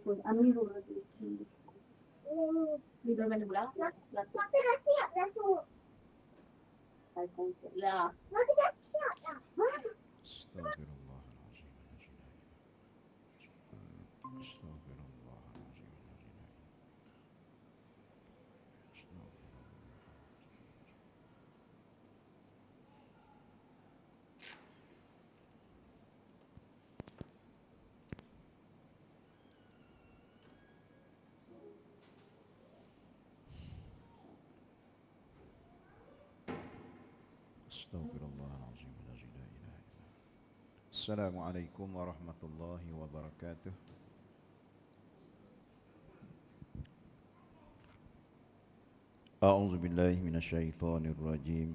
Astaghfirullahaladzim. Astaghfirullahaladzim. Astaghfirullahaladzim. Assalamualaikum warahmatullahi wabarakatuh. A'udzu billahi minasyaitonir rajim.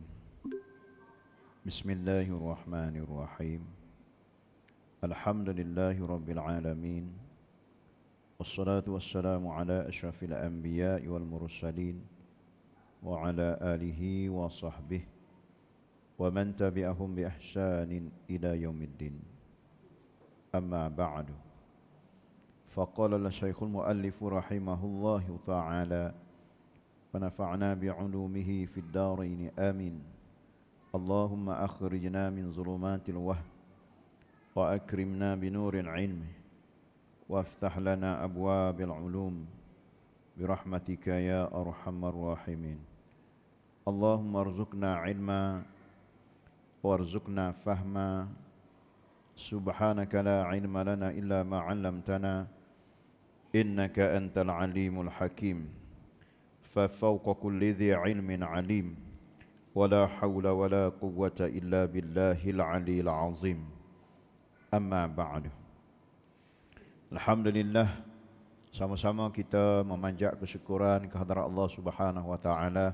Bismillahirrahmanirrahim. Alhamdulillahi rabbil alamin. Wassalatu wassalamu ala asyrafil anbiya'i wal mursalin wa ala alihi wa sahbihi wa man tabi'ahum bi ihsanin ila yaumiddin. Amma ba'du. Faqala al-syekhul muallif rahimahullahu ta'ala wa nafa'na bi'ulumihi fid dharain amin. Allahumma akhrijna min zulumatil wahm wa akrimna binuril ilmi وافتح لنا أبواب العلوم برحمتك يا أرحم الراحمين. اللهم ارزقنا علما وارزقنا فهما. سبحانك لا علم لنا إلا ما علمتنا إنك أنت العليم الحكيم. ففوق كل ذي علم عليم ولا حول ولا قوة إلا بالله العلي العظيم. أما بعد. Alhamdulillah, sama-sama kita memanjat kesyukuran kehadrat Allah Subhanahu wa taala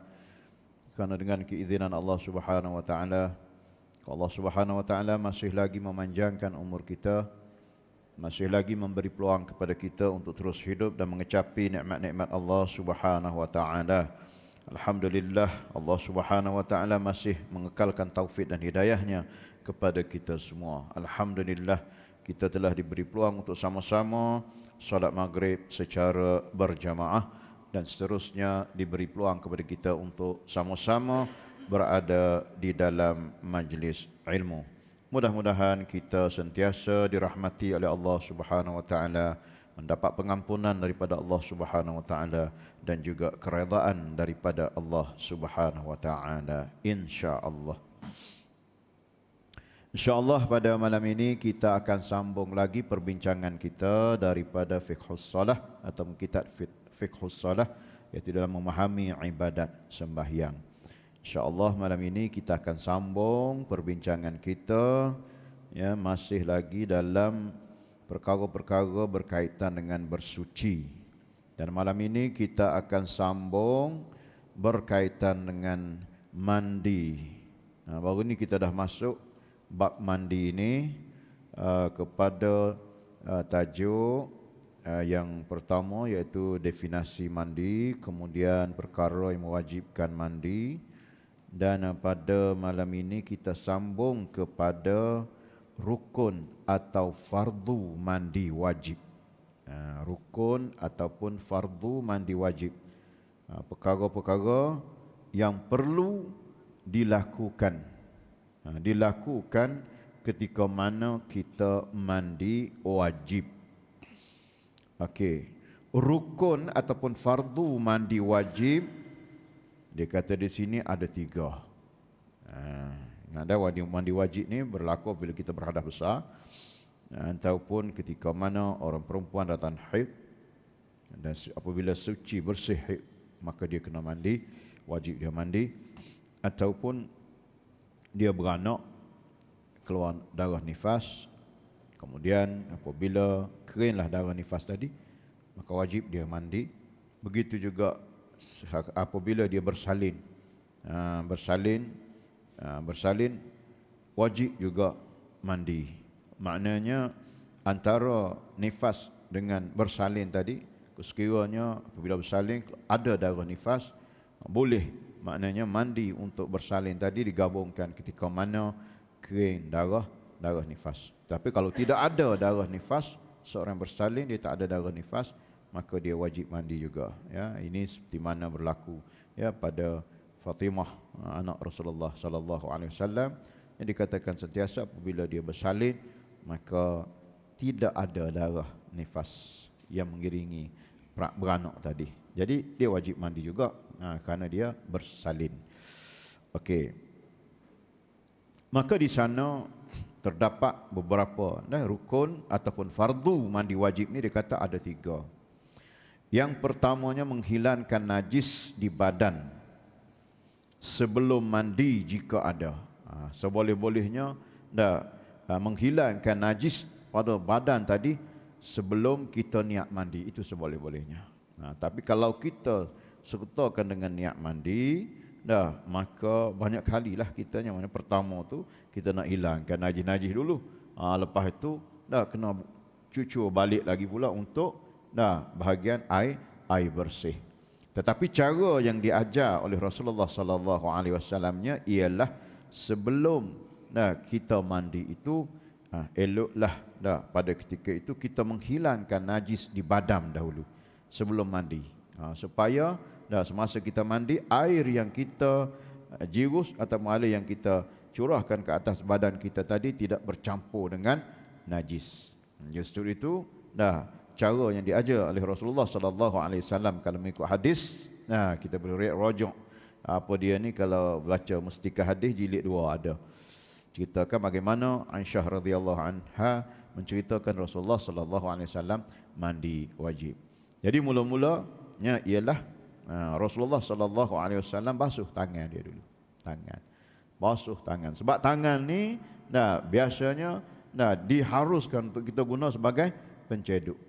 kerana dengan keizinan Allah Subhanahu wa taala Allah Subhanahu wa taala masih lagi memanjangkan umur kita, masih lagi memberi peluang kepada kita untuk terus hidup dan mengecapi nikmat-nikmat Allah Subhanahu wa taala. Alhamdulillah, Allah Subhanahu wa taala masih mengekalkan taufik dan hidayahnya kepada kita semua. Alhamdulillah, kita telah diberi peluang untuk sama-sama salat maghrib secara berjamaah dan seterusnya diberi peluang kepada kita untuk sama-sama berada di dalam majlis ilmu. Mudah-mudahan kita sentiasa dirahmati oleh Allah Subhanahu wa taala, mendapat pengampunan daripada Allah Subhanahu wa taala dan juga keredaan daripada Allah Subhanahu wa taala, insya-Allah. InsyaAllah pada malam ini kita akan sambung lagi perbincangan kita daripada Fiqhus Salah atau kitab Fiqhus Salah, iaitu dalam memahami ibadat sembahyang. InsyaAllah malam ini kita akan sambung perbincangan kita, ya, masih lagi dalam perkara-perkara berkaitan dengan bersuci. Dan malam ini kita akan sambung berkaitan dengan mandi. Baru ni kita dah masuk bab mandi ini kepada tajuk yang pertama, iaitu definisi mandi, kemudian perkara yang mewajibkan mandi, dan pada malam ini kita sambung kepada rukun atau fardu mandi wajib. Rukun ataupun fardu mandi wajib, perkara-perkara yang perlu dilakukan ketika mana kita mandi wajib. Okey, rukun ataupun fardu mandi wajib, dia kata di sini ada 3. Ada mandi wajib ni berlaku bila kita berhadas besar, ataupun ketika mana orang perempuan datang haid, dan apabila suci bersih haid maka dia kena mandi, wajib dia mandi, ataupun dia beranak, keluar darah nifas, kemudian apabila keringlah darah nifas tadi maka wajib dia mandi. Begitu juga apabila dia bersalin, bersalin wajib juga mandi. Maknanya antara nifas dengan bersalin tadi, sekiranya apabila bersalin ada darah nifas, boleh, maknanya mandi untuk bersalin tadi digabungkan ketika mana kering darah nifas. Tapi kalau tidak ada darah nifas, seorang bersalin dia tak ada darah nifas, maka dia wajib mandi juga. Ya, ini seperti mana berlaku ya pada Fatimah, anak Rasulullah sallallahu alaihi wasallam, yang dikatakan sentiasa apabila dia bersalin maka tidak ada darah nifas yang mengiringi beranak tadi. Jadi dia wajib mandi juga kerana dia bersalin. Okey. Maka di sana terdapat beberapa rukun ataupun fardu mandi wajib ni, dia kata ada 3. Yang pertamanya menghilangkan najis di badan sebelum mandi jika ada. Seboleh-bolehnya menghilangkan najis pada badan tadi sebelum kita niat mandi, itu seboleh-bolehnya. Tapi kalau kita sertakan dengan niat mandi, maka banyak kalilah kita yang mana pertama tu kita nak hilangkan najis-najis dulu. Lepas itu kena cucur balik lagi pula untuk bahagian air bersih. Tetapi cara yang diajar oleh Rasulullah sallallahu alaihi wasallamnya ialah sebelum kita mandi itu, eloklah pada ketika itu kita menghilangkan najis di badan dahulu sebelum mandi, supaya semasa kita mandi air yang kita jirus atau air yang kita curahkan ke atas badan kita tadi tidak bercampur dengan najis. Justru itu cara yang diajar oleh Rasulullah sallallahu alaihi wasallam kalau mengikut hadis. Kita boleh rujuk apa dia ni, kalau baca Mustikah Hadis jilid 2 ada ceritakan bagaimana Aisyah radhiyallahu anha menceritakan Rasulullah sallallahu alaihi wasallam mandi wajib. Jadi mula-mulanya ialah Rasulullah sallallahu alaihi wasallam basuh tangan dia dulu. Basuh tangan. Sebab tangan ni biasanya diharuskan untuk kita guna sebagai penceduk.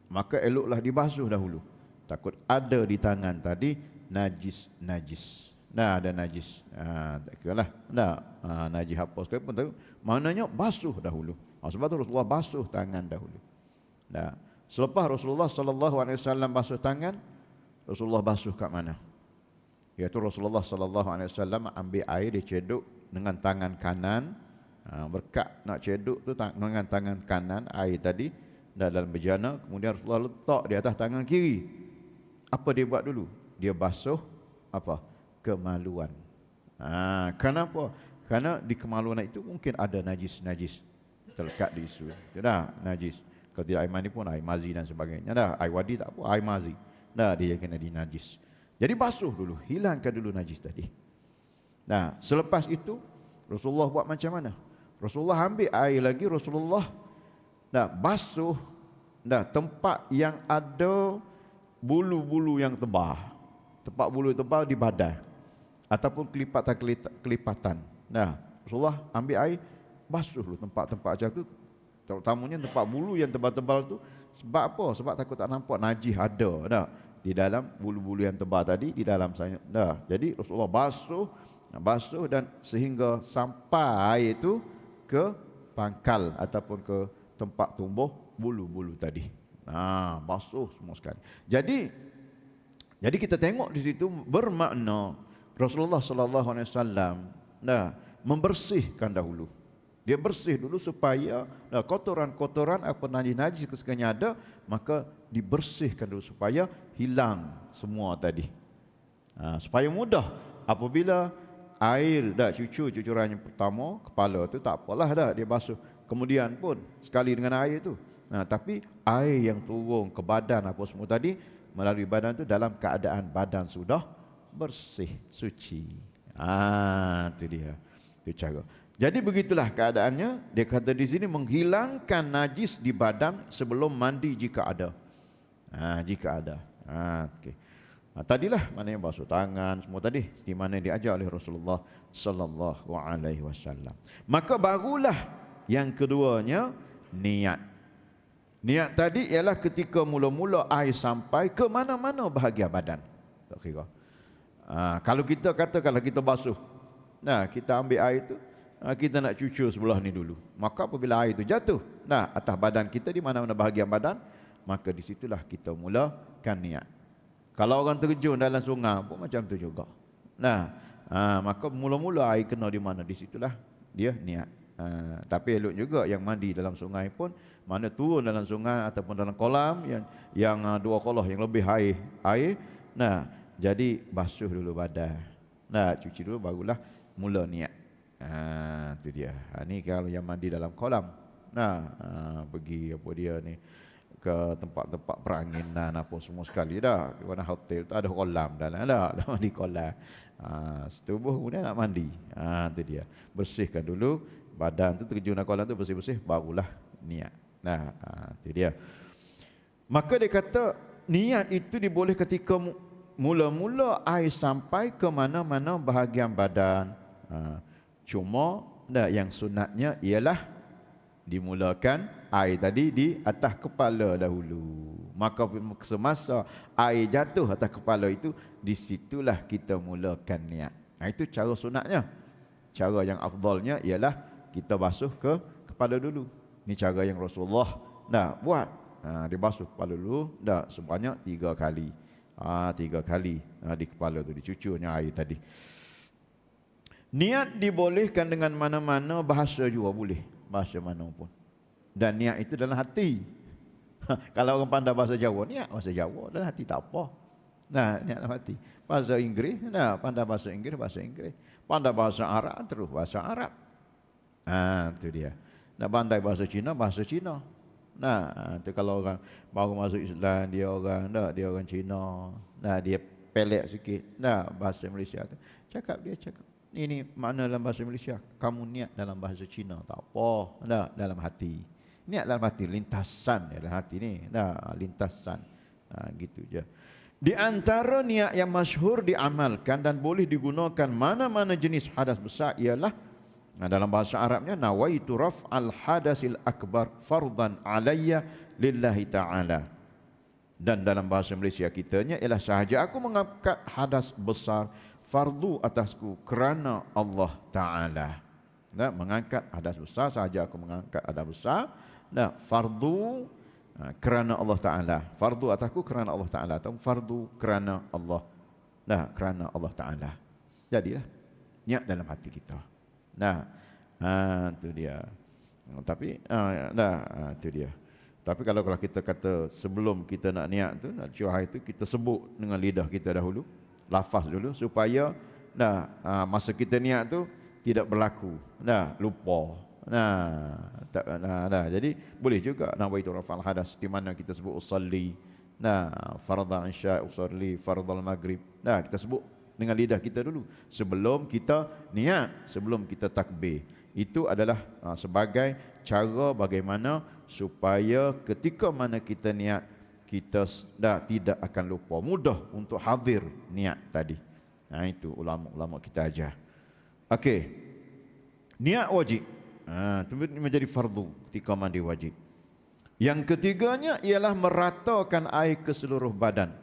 Maka eloklah dibasuh dahulu. Takut ada di tangan tadi najis. Ada najis. Tak kiralah. Najis apa sekalipun tahu. Maknanya basuh dahulu. Sebab tu Rasulullah basuh tangan dahulu. Selepas Rasulullah sallallahu alaihi wasallam basuh tangan, Rasulullah basuh kat mana? Iaitu Rasulullah sallallahu alaihi wasallam ambil air, dia ceduk dengan tangan kanan. Berkat nak ceduk tu dengan tangan kanan air tadi dalam bejana, kemudian Rasulullah letak di atas tangan kiri. Apa dia buat dulu? Dia basuh apa? Kemaluan. Kenapa? Kerana di kemaluan itu mungkin ada najis-najis terlekat di situ. Najis. Kalau tidak air mani pun air mazi dan sebagainya. Air wadi tak apa, air mazi. Dia kena dinajis. Jadi basuh dulu, hilangkan dulu najis tadi. Selepas itu Rasulullah buat macam mana? Rasulullah ambil air lagi, Rasulullah basuh tempat yang ada bulu-bulu yang tebal. Tempat bulu tebal di badan ataupun kelipatan. Rasulullah ambil air, basuh dulu tempat-tempat macam tu, terutamanya tempat bulu yang tebal-tebal tu. Sebab apa? Sebab takut tak nampak najis ada di dalam bulu-bulu yang tebal tadi, di dalam sana. Jadi Rasulullah basuh dan sehingga sampai air itu ke pangkal ataupun ke tempat tumbuh bulu-bulu tadi. Basuh semua sekali. Jadi kita tengok di situ bermakna Rasulullah sallallahu alaihi wasallam membersihkan dahulu. Dia bersih dulu supaya kotoran-kotoran apa najis-najis sekiranya ada, maka dibersihkan dulu supaya hilang semua tadi. Supaya mudah apabila air cucuran yang pertama kepala tu tak apalah dia basuh. Kemudian pun sekali dengan air tu. Tapi air yang turun ke badan apa semua tadi melalui badan tu dalam keadaan badan sudah bersih, suci. Itu dia. Itu cara. Jadi begitulah keadaannya. Dia kata di sini menghilangkan najis di badan sebelum mandi jika ada. Jika ada. Okey. Tadilah mana yang basuh tangan semua tadi, di mana yang diajar oleh Rasulullah sallallahu alaihi wasallam. Maka barulah yang keduanya niat. Niat tadi ialah ketika mula-mula air sampai ke mana-mana bahagian badan. Tak kira. Kalau kita kata kalau kita basuh, kita ambil air itu, kita nak cucur sebelah ni dulu. Maka apabila air itu jatuh atas badan kita di mana-mana bahagian badan, maka di situlah kita mulakan niat. Kalau orang terjun dalam sungai pun macam tu juga. Maka mula-mula air kena di mana, di situlah dia niat. Tapi elok juga yang mandi dalam sungai pun, mana turun dalam sungai ataupun dalam kolam yang dua kolah yang lebih air. Nah, jadi basuh dulu badan. Nah, cuci dulu barulah mula niat. Itu dia. Ni kalau yang mandi dalam kolam. Nah, pergi apa dia ni ke tempat-tempat peranginan apa semua sekali dah. Di mana hotel tu ada kolam dalam dah mandi kolam. Setubuh kemudian nak mandi. Itu dia. Bersihkan dulu badan tu, terjun dalam kolam tu bersih-bersih barulah niat. Nah, itu dia. Maka dia kata niat itu diboleh ketika mula-mula air sampai ke mana-mana bahagian badan. Cuma yang sunatnya ialah dimulakan air tadi di atas kepala dahulu. Maka semasa air jatuh atas kepala itu, disitulah kita mulakan niat. Itu cara sunatnya. Cara yang afdalnya ialah kita basuh ke kepala dulu. Ini cara yang Rasulullah buat. Dia basuh kepala dulu sebanyak 3 kali. 3 kali di kepala tu dicucurnya air tadi. Niat dibolehkan dengan mana-mana bahasa juga boleh. Bahasa mana pun. Dan niat itu dalam hati. Kalau orang pandai bahasa Jawa, niat bahasa Jawa, dalam hati tak apa. Niat dalam hati. Bahasa Inggeris, pandai bahasa Inggeris. Pandai bahasa Arab, terus bahasa Arab. Itu dia. Nak pandai bahasa Cina. Itu kalau orang baru masuk Islam, dia orang Cina. Dia pelek sikit. Bahasa Malaysia tu. Cakap. Ini makna dalam bahasa Malaysia. Kamu niat dalam bahasa Cina, tak apa. Dalam hati. Niat dalam hati, lintasan dalam hati ni. Lintasan. Gitu je. Di antara niat yang masyhur diamalkan dan boleh digunakan mana-mana jenis hadas besar ialah dalam bahasa Arabnya nawaitu raf'al hadasil akbar fardan alayya lillahi ta'ala. Dan dalam bahasa Malaysia kitanya ialah sahaja aku mengangkat hadas besar fardu atasku kerana Allah Ta'ala. Mengangkat hadas besar, sahaja aku mengangkat hadas besar. Fardu kerana Allah Ta'ala. Fardu atasku kerana Allah Ta'ala. Atau fardu kerana Allah. Kerana Allah Ta'ala. Jadilah niat dalam hati kita. Itu dia. Tapi itu dia. Tapi kalau kita kata sebelum kita nak niat tu, nak curah itu, kita sebut dengan lidah kita dahulu, lafaz dulu supaya masa kita niat tu tidak berlaku. Lupa. Jadi boleh juga nawaitu rafa'al hadas di mana kita sebut usalli, fardhan isya, usalli fardhal maghrib. Kita sebut dengan lidah kita dulu sebelum kita niat, sebelum kita takbir. Itu adalah sebagai cara bagaimana supaya ketika mana kita niat, kita tidak akan lupa, mudah untuk hadir niat tadi. Itu ulama-ulama kita ajar. Okey. Niat wajib. Itu menjadi fardu ketika mandi wajib. Yang ketiganya ialah meratakan air ke seluruh badan,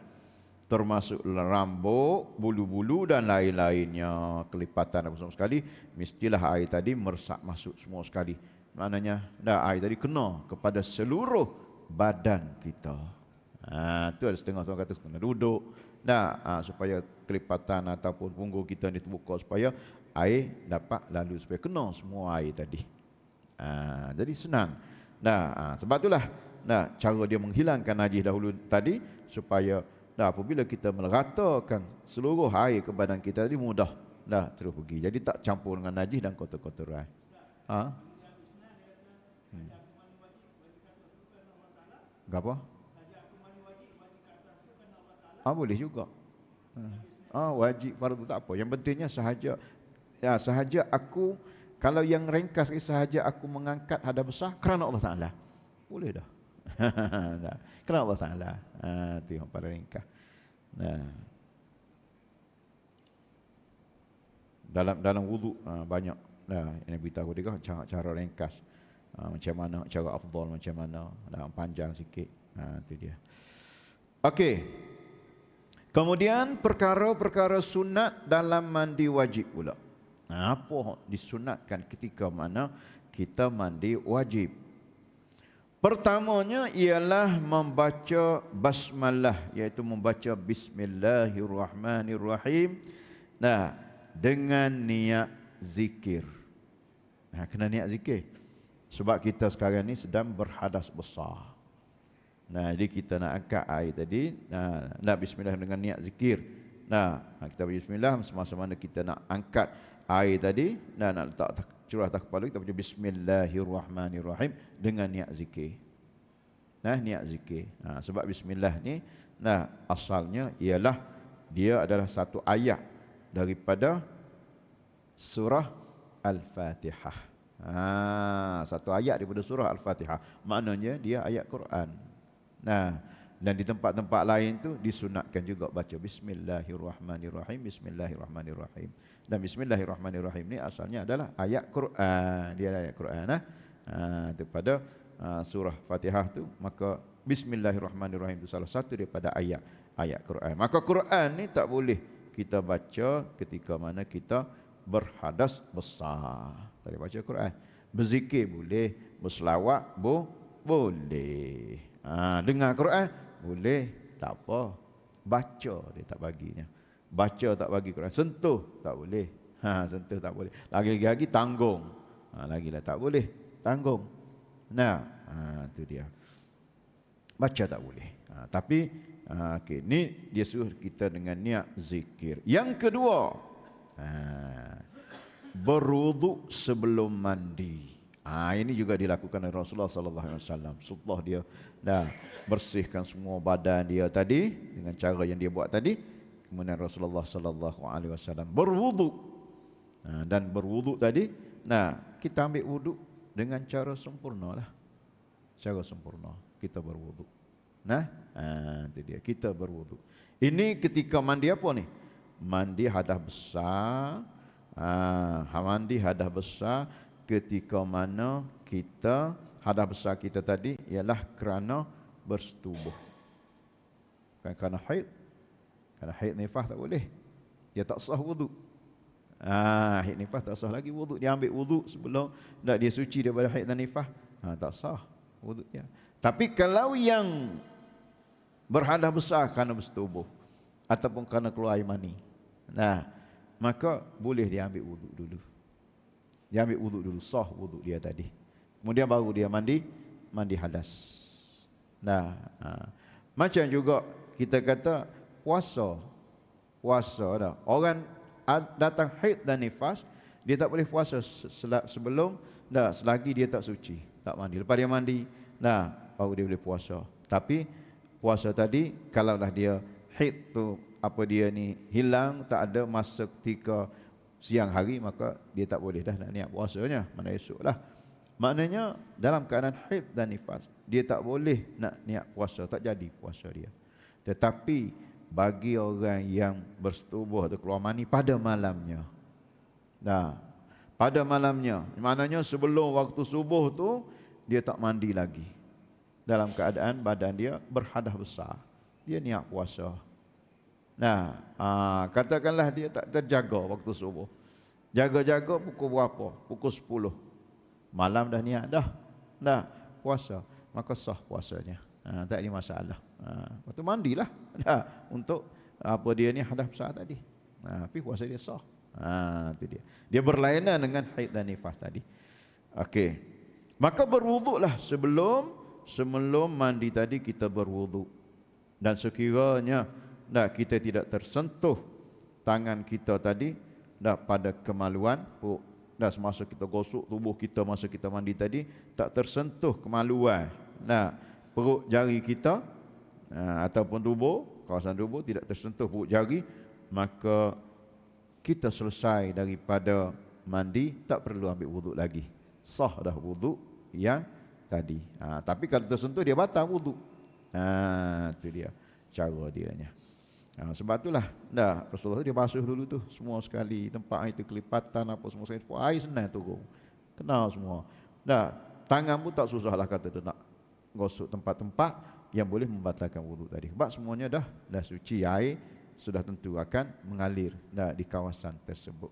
termasuk rambut, bulu-bulu dan lain-lainnya, kelipatan apa semua sekali, mestilah air tadi meresap masuk semua sekali. Maknanya air tadi kena kepada seluruh badan kita. Itu ada setengah orang kata kena duduk, supaya kelipatan ataupun punggung kita ni terbuka supaya air dapat lalu, supaya kena semua air tadi. Jadi senang. Sebab itulah cara dia menghilangkan najis dahulu tadi, supaya apabila kita meratakan seluruh air ke badan kita tadi mudah terus pergi. Jadi tak campur dengan najis dan kotor-kotoran. Apa? Boleh juga. Wajib fardu tak apa. Yang pentingnya sahaja aku, kalau yang ringkas sahaja aku mengangkat hadas besar kerana Allah Ta'ala. Boleh dah. Kerana Allah Ta'ala. Itu yang paling ringkas. Dalam wudu banyak yang beritahu dia cara ringkas, macam mana cara afdal, macam mana panjang sikit. Itu dia. Okey. Kemudian perkara-perkara sunat dalam mandi wajib pula. Apa disunatkan ketika mana kita mandi wajib? Pertamanya ialah membaca basmalah, iaitu membaca bismillahirrahmanirrahim. Dengan niat zikir. kena niat zikir. Sebab kita sekarang ni sedang berhadas besar. Jadi kita nak angkat air tadi, nak bismillah dengan niat zikir. Kita bismillah semasa mana kita nak angkat air tadi, nak letak curah atas kepala kita baca bismillahirrahmanirrahim dengan niat zikir. Niat zikir. Sebab bismillah ni asalnya ialah dia adalah satu ayat daripada surah Al-Fatihah. Satu ayat daripada surah Al-Fatihah. Maknanya dia ayat Quran. Dan di tempat-tempat lain tu disunatkan juga baca bismillahirrahmanirrahim, bismillahirrahmanirrahim. Dan bismillahirrahmanirrahim ni asalnya adalah ayat Quran. Dia ayat Quran daripada surah Fatihah tu, maka bismillahirrahmanirrahim itu salah satu daripada ayat Quran. Maka Quran ni tak boleh kita baca ketika mana kita berhadas besar. Tak boleh baca Quran. Berzikir boleh, berselawat boleh. Dengar Quran boleh, tak apa. Baca dia tak baginya. Baca tak bagi Quran. Sentuh tak boleh. Sentuh tak boleh. Lagi-lagi tanggung. Lagilah tak boleh. Tanggung. Itu dia. Baca tak boleh. Tapi ni dia suruh kita dengan niat zikir. Yang kedua, berwuduk sebelum mandi. Ini juga dilakukan oleh Rasulullah sallallahu alaihi wasallam. Setelah dia dah bersihkan semua badan dia tadi dengan cara yang dia buat tadi, kemudian Rasulullah sallallahu alaihi wasallam berwuduk. Dan berwuduk tadi, kita ambil wuduk dengan cara sempurnalah. Cara sempurna kita berwuduk. Itu dia, kita berwuduk. Ini ketika mandi apa ni? Mandi hadas besar. Mandi hadas besar ketika mana kita hadas besar kita tadi ialah kerana bersetubuh. Bukan kerana haid. Kerana haid nifas tak boleh. Dia tak sah wuduk. Haid nifas tak sah lagi wuduk. Dia ambil wuduk sebelum dia suci daripada haid dan nifas. Tak sah wuduk dia. Tapi kalau yang berhadas besar kerana bersetubuh ataupun kerana keluar air mani, maka boleh dia ambil wuduk dulu. Dia ambil wuduk dulu, sah wuduk dia tadi. Kemudian baru dia mandi hadas. Macam juga kita kata puasa dah. Orang datang haid dan nifas, dia tak boleh puasa sebelum selagi dia tak suci, tak mandi. Lepas dia mandi, baru dia boleh puasa. Tapi puasa tadi kalaulah dia haid tu dia ni hilang, tak ada masa ketika siang hari, maka dia tak boleh dah nak niat puasanya, mana esok lah. Maknanya dalam keadaan haid dan nifas, dia tak boleh nak niat puasa, tak jadi puasa dia. Tetapi bagi orang yang bersetubuh atau keluar mani pada malamnya, pada malamnya, maknanya sebelum waktu subuh tu dia tak mandi lagi, dalam keadaan badan dia berhadas besar, dia niat puasa. Katakanlah dia tak terjaga waktu subuh. Jaga-jaga pukul berapa? Pukul 10. Malam dah niat dah puasa, maka sah puasanya. Tak ada masalah. Lepas tu mandilah untuk dia ni hadas besar tadi. Tapi puasa dia sah. Itu dia. Dia berlainan dengan haid dan nifas tadi. Okey. Maka berwuduklah sebelum mandi tadi kita berwuduk. Dan sekiranya kita tidak tersentuh tangan kita tadi pada kemaluan, semasa kita gosok tubuh kita masa kita mandi tadi tak tersentuh kemaluan, perut jari kita ataupun kawasan tubuh tidak tersentuh perut jari, maka kita selesai daripada mandi, tak perlu ambil wuduk lagi, sah dah wuduk yang tadi. Tapi kalau tersentuh dia batal wuduk. Itu dia cara dianya. Sebab itulah Rasulullah dia basuh dulu tu semua sekali, tempat itu kelipatan apa semua sekali, air senang turun, kenal semua. Tangan pun tak susahlah kata dia nak gosok tempat-tempat yang boleh membatalkan wuduk tadi. Sebab semuanya dah suci, air sudah tentu akan mengalir di kawasan tersebut.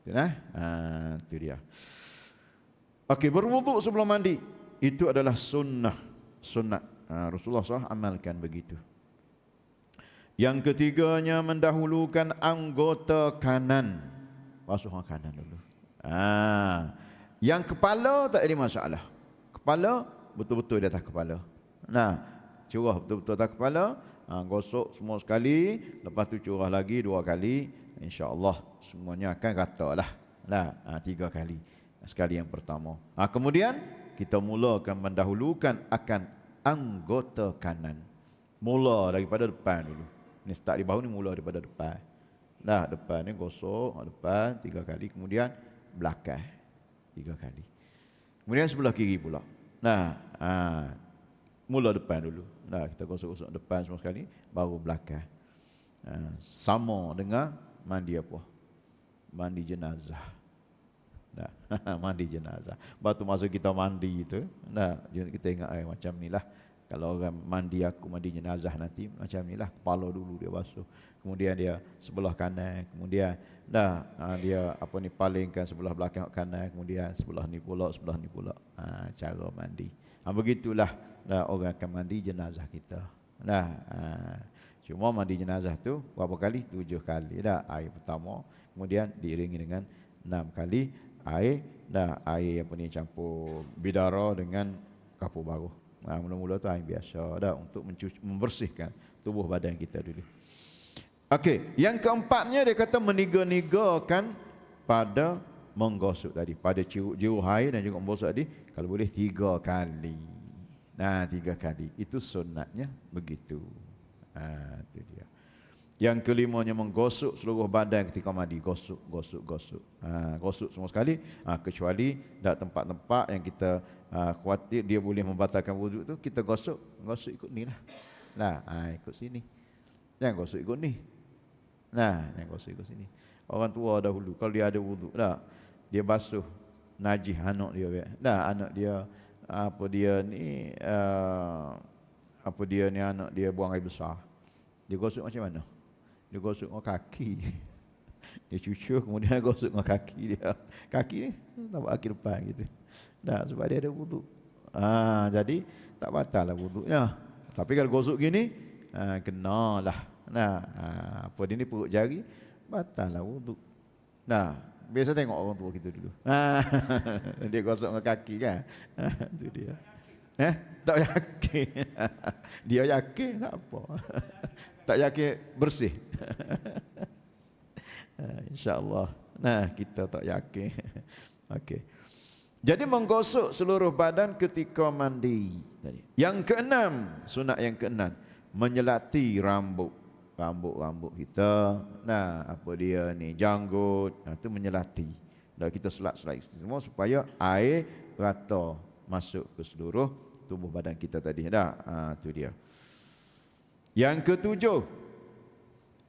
Itu dia. Okey, berwuduk sebelum mandi itu adalah sunat. Rasulullah SAW amalkan begitu. Yang ketiganya mendahulukan anggota kanan. Basuh kanan dulu. Yang kepala tak ada masalah. Kepala betul-betul di atas kepala. Nah, curah betul-betul atas kepala, gosok semua sekali, lepas tu curah lagi 2 kali, insya-Allah semuanya akan rata lah. Nah, 3 kali. Sekali yang pertama. Kemudian kita mulakan mendahulukan akan anggota kanan. Mula daripada depan dulu. Ni start di bahu ni mula daripada depan. Nah, depan ni gosok, depan 3 kali, kemudian belakang 3 kali. Kemudian sebelah kiri pula. Nah, mula depan dulu. Nah, kita gosok-gosok depan semua sekali, baru belakang. Sama dengan mandi apa? Mandi jenazah. Nah, mandi jenazah. Batu masa kita mandi itu, nah, kita ingat macam nilah. Kalau orang mandi aku mandi jenazah nanti macam inilah, kepala dulu dia basuh. Kemudian dia sebelah kanan, kemudian dia palingkan sebelah belakang kanan, kemudian sebelah ni pula, cara mandi. Begitulah orang akan mandi jenazah kita. Cuma mandi jenazah tu berapa kali? 7 kali. Air pertama, kemudian diiringi dengan 6 kali air campur bidara dengan kapur baru. Mula-mula tu air biasa untuk membersihkan tubuh badan kita dulu. Okey, yang keempatnya dia kata meniga-nigakan pada menggosok tadi, pada jiruh air dan juga menggosok tadi, kalau boleh 3 kali. 3 kali. Itu sunatnya begitu. Itu dia. Yang kelimanya menggosok seluruh badan ketika mandi, gosok. Gosok semua sekali, kecuali tempat-tempat yang kita khawatir dia boleh membatalkan wuduk tu, kita gosok ikut ni lah. Ikut sini. Jangan gosok ikut ni. Jangan gosok ikut sini. Orang tua dahulu kalau dia ada wuduk dia basuh najis anak dia. Anak dia anak dia buang air besar. Dia gosok macam mana? Dia gosok dengan kaki. Dia cucur kemudian gosok dengan kaki dia. Kaki ni tapak kaki depan gitu. Sebab dia ada wuduk. Jadi tak batal lah wuduknya. Tapi kalau gosok gini, kenalah. Dia ni perut jari, batal lah wuduk. Biasa tengok orang tua kita dulu. Dia gosok dengan kaki kan. Itu dia. Tak yakin. Dia yakin tak apa. Tak yakin bersih. InsyaAllah. Kita tak yakin. Okey. Jadi menggosok seluruh badan ketika mandi. Yang keenam, sunat yang keenam, menyelati rambut kita. Janggut. Itu menyelati. Kita selat-selat semua supaya air rata masuk ke seluruh tubuh badan kita tadi. Itu dia. Yang ketujuh,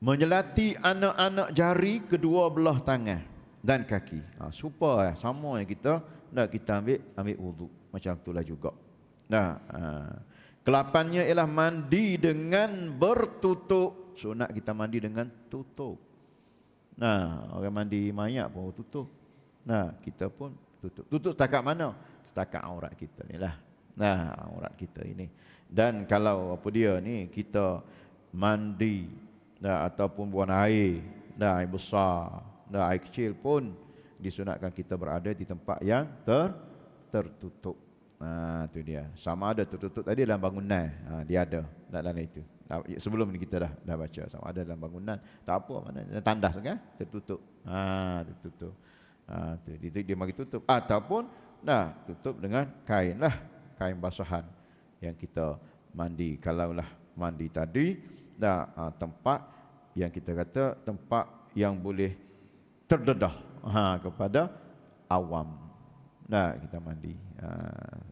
menyelati anak-anak jari kedua belah tangan dan kaki. Supaya sama yang kita ambil wuduk. Macam itulah juga. Kelapannya ialah mandi dengan bertutup. Sunat kita mandi dengan tutup. Orang mandi mayat pun tutup. Kita pun tutup. Tutup setakat mana? Setakat aurat kita ni lah. Aurat kita ini. Dan kalau kita mandi ataupun buang air, air besar, air kecil pun disunatkan kita berada di tempat yang tertutup. Itu dia. Sama ada tertutup tadi dalam bangunan, dia ada dalam itu. Sebelum ni kita dah baca, sama ada dalam bangunan, tak apa mana tandas kan, tertutup. Tertutup. Dia bagi tutup ataupun tutup dengan kain lah, kain basahan yang kita mandi. Kalaulah mandi tadi tempat yang kita kata tempat yang boleh terdedah kepada awam. Kita mandi.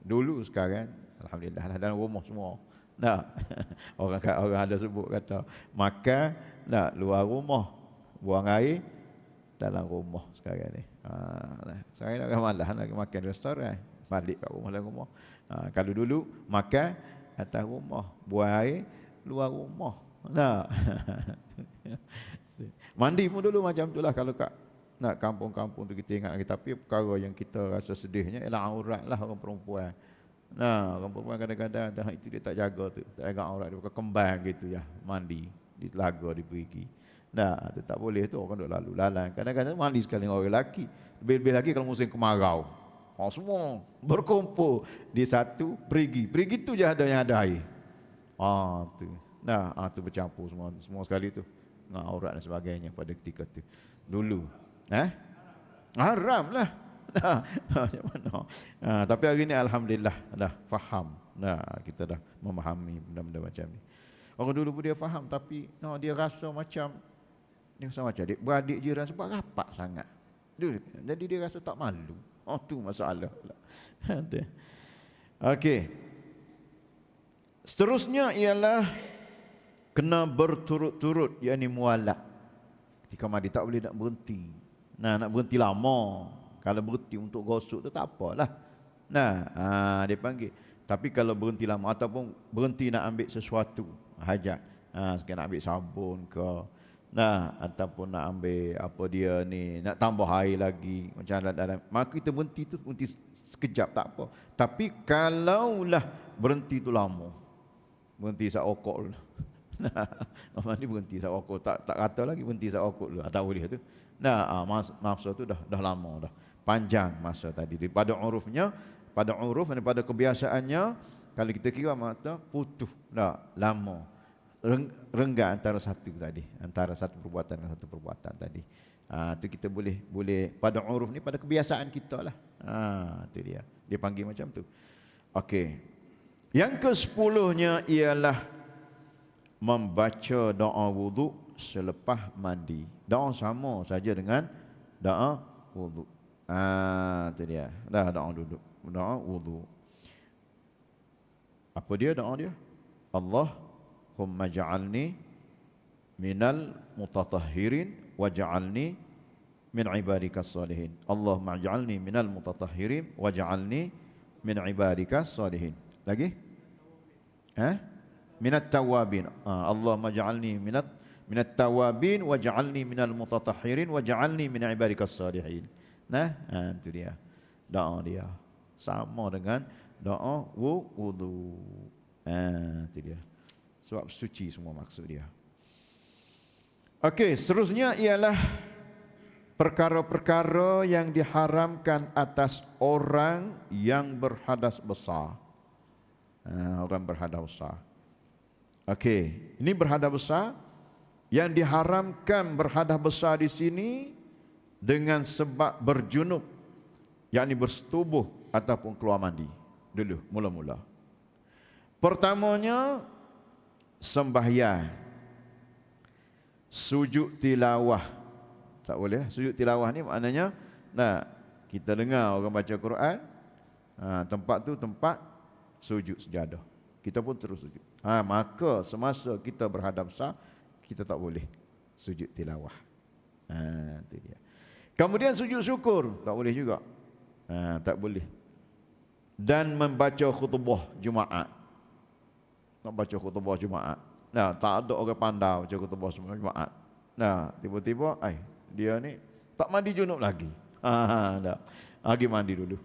Dulu sekarang alhamdulillah dalam rumah semua. Orang ada sebut kata makan luar rumah, buang air dalam rumah sekarang ni. Sekarang orang malas nak makan restoran, balik kat rumah dalam rumah. Kalau dulu makan atas rumah, buang air luar rumah. Mandi pun dulu macam itulah. Kalau kampung-kampung tu kita ingat lagi. Tapi perkara yang kita rasa sedihnya ialah aurat lah orang perempuan. Orang perempuan kadang-kadang itu dia tak jaga tu, tak jaga aurat dia, bukan kembang gitu ya, mandi di telaga, di perigi. Itu tak boleh tu, orang duk lalu lalang. Kadang-kadang mandi sekali dengan orang lelaki. Lebih-lebih lagi kalau musim kemarau. Semua berkumpul di satu perigi. Perigi tu je ada yang ada air. Tu. Tu bercampur semua sekali tu. Dengan aurat dan sebagainya pada ketika tu. Dulu. Haram lah. Macam mana? Tapi hari ni alhamdulillah dah faham. Kita dah memahami benda-benda macam ni. Orang dulu pun dia faham tapi dia rasa macam beradik jiran sebab rapat sangat. Jadi dia rasa tak malu. Tu masalah pula. Okey. Seterusnya ialah kena berturut-turut, yakni mualat. Ketika mandi tak boleh nak berhenti. Nak berhenti lama. Kalau berhenti untuk gosok tu tak apalah. Dia panggil. Tapi kalau berhenti lama ataupun berhenti nak ambil sesuatu hajat, sekarang nak ambil sabun ke, ataupun nak ambil apa dia ni, nak tambah air lagi macam dalam, maka kita berhenti sekejap tak apa. Tapi kalaulah berhenti tu lama, berhenti seokok dulu. Ni berhenti seokok, tak kata lagi berhenti seokok dulu, tak boleh tu. Masa tu dah lama dah. Panjang masa tadi. Pada urufnya, pada kebiasaannya, kalau kita kira mata putus lama. Renggang antara satu tadi, antara satu perbuatan dengan satu perbuatan tadi. Tu kita boleh pada uruf ni, pada kebiasaan kita lah. Tu dia. Dia panggil macam tu. Okey. Yang ke-10-nya ialah membaca doa wuduk selepas mandi. Doa sama saja dengan doa wuduk. Tu dia. Doa duduk. Doa wuduk. Apa dia doa dia? Allahumma ja'alni minal mutatahhirin waj'alni min ibadikas salihin. Allahumma ja'alni minal mutatahhirin waj'alni min ibadikas salihin. Lagi? Minat tawabin. Allahumma ja'alni minat tawabin waj'alni minal mutatahhirin waj'alni min ibadikas salihin. Itu dia. Doa dia sama dengan doa wudu. Itu dia. Sebab suci semua maksud dia. Okey, seterusnya ialah perkara-perkara yang diharamkan atas orang yang berhadas besar. Orang berhadas besar. Okey, ini berhadas besar. Yang diharamkan berhadas besar di sini dengan sebab berjunub, yakni bersetubuh ataupun keluar mandi. Dulu, mula-mula. Pertamanya, sembahyang. Sujud tilawah. Tak boleh. Sujud tilawah ni maknanya, kita dengar orang baca Quran, tempat tu tempat sujud sejadah. Kita pun terus sujud. Maka semasa kita berhadap sah, kita tak boleh sujud tilawah. Itu dia. Kemudian sujud syukur, tak boleh juga. Tak boleh. Dan membaca khutbah Jumaat. Nak baca khutbah Jumaat. Tak ada orang pandai baca khutbah Jumaat. Tiba-tiba, dia ni tak mandi junub lagi. Lagi mandi dulu.